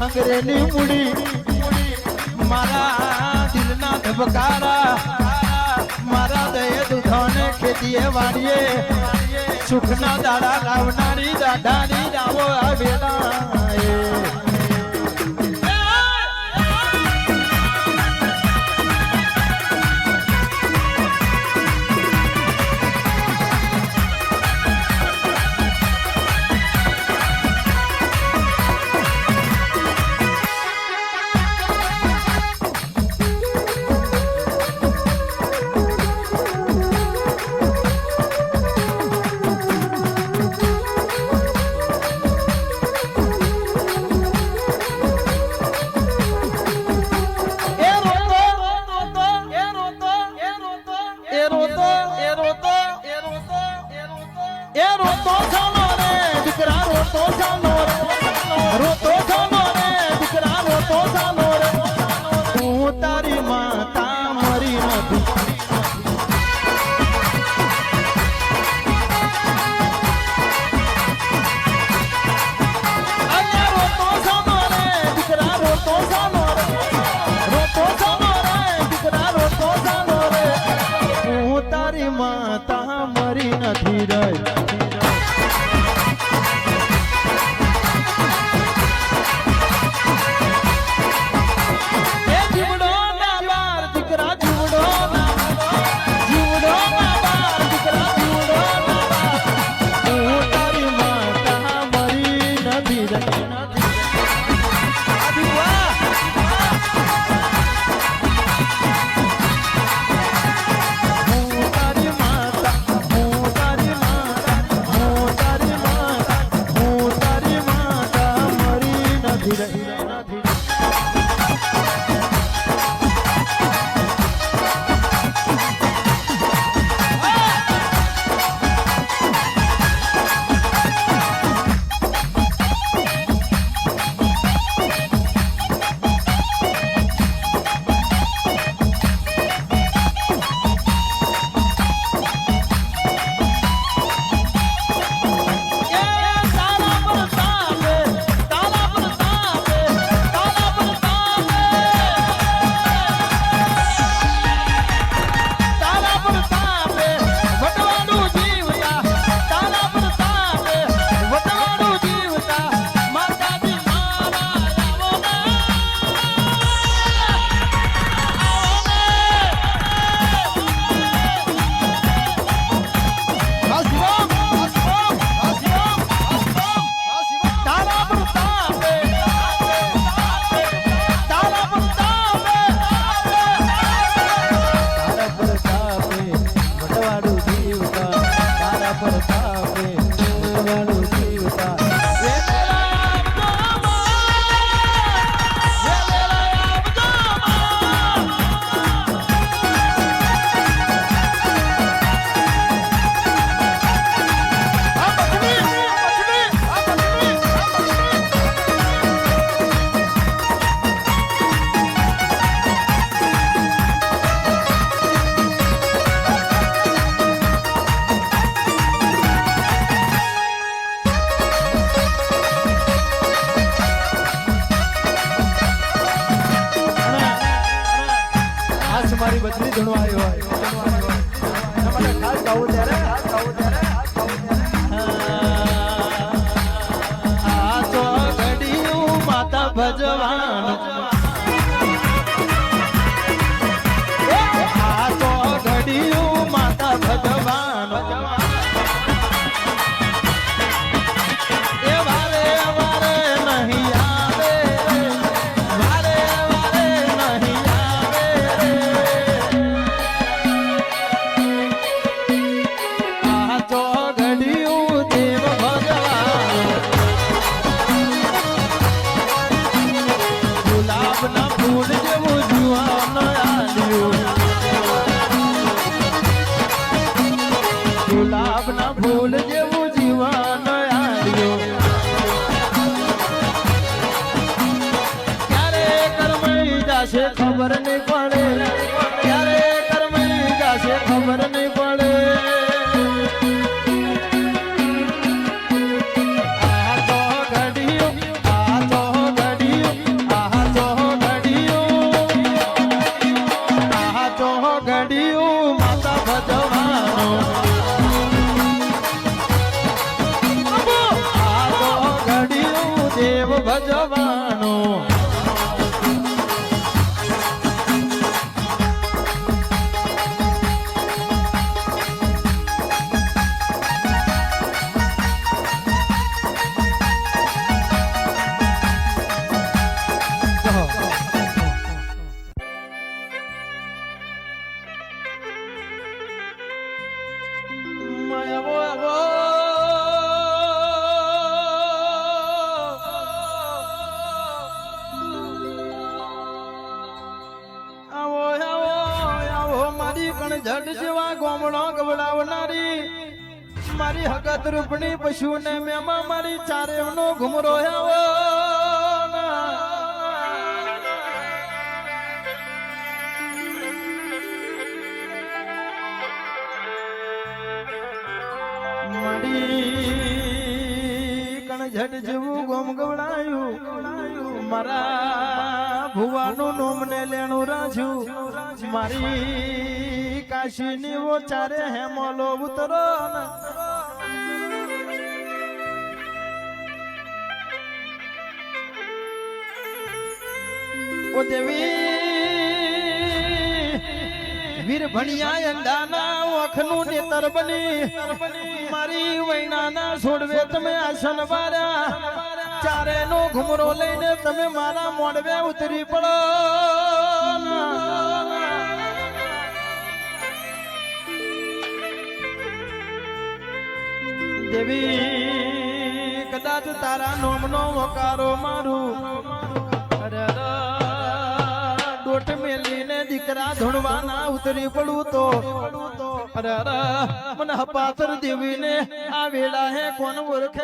અંગ્રેલી મુડી મારા દિલના ધબકારા મારા દયે દુખાને ખેતીએ વાળીએ સુખના દાડા લાવનારી દાઢાની રાવો આવેલા તારી માતા મરી નથી રોતો સાનો રે દીકરા રોતો સાનો રે દીકરા રોતો સાનો રે હું તારી માતા મરી નથી રહી મારી બદલી ધણો આવ્યો તમારે ખાસ ગાવું ત્યારે આ તો ઘડિયું માતા ભજવાન આ તો ઘડિયું માતા ભજવાન જાશે ખબર નહીં પડે ક્યારે કરમણી જાશે ખબર નહીં પડે આ તો ઘડિયું માતા ભજવાનો આ તો ઘડિયું દેવ ભજવાનો જડ જેવા ગોમડો ગવડાવનારી મારી હકત રૂપણી પશુ ને મેમાં મારી ચારેવ નો ઘુમરો આવો મારી કણ જડ જેવું ગોમ ગવડાયું મારા ભુવાનું નોમ ને લેણું રાખ્યું મારી કાશી ની વો ચારે હેમલો ઉતરો ઓ દેવી વીર ભણિયા અંડાના ઓખનું નેતર બની મારી વૈનાના છોડવે તમે આસન વાર્યા ચારે નો ઘુમરો લઈને તમે મારા મોડવે ઉતરી પડો દેવી કદાચ તારા નોમનો વકારો મારું ડોટ મેલીને દીકરા ધોણવાના ઉતરી પડું તો મને હપાતર દેવીને આ વેળા હે કોણ ઓળખે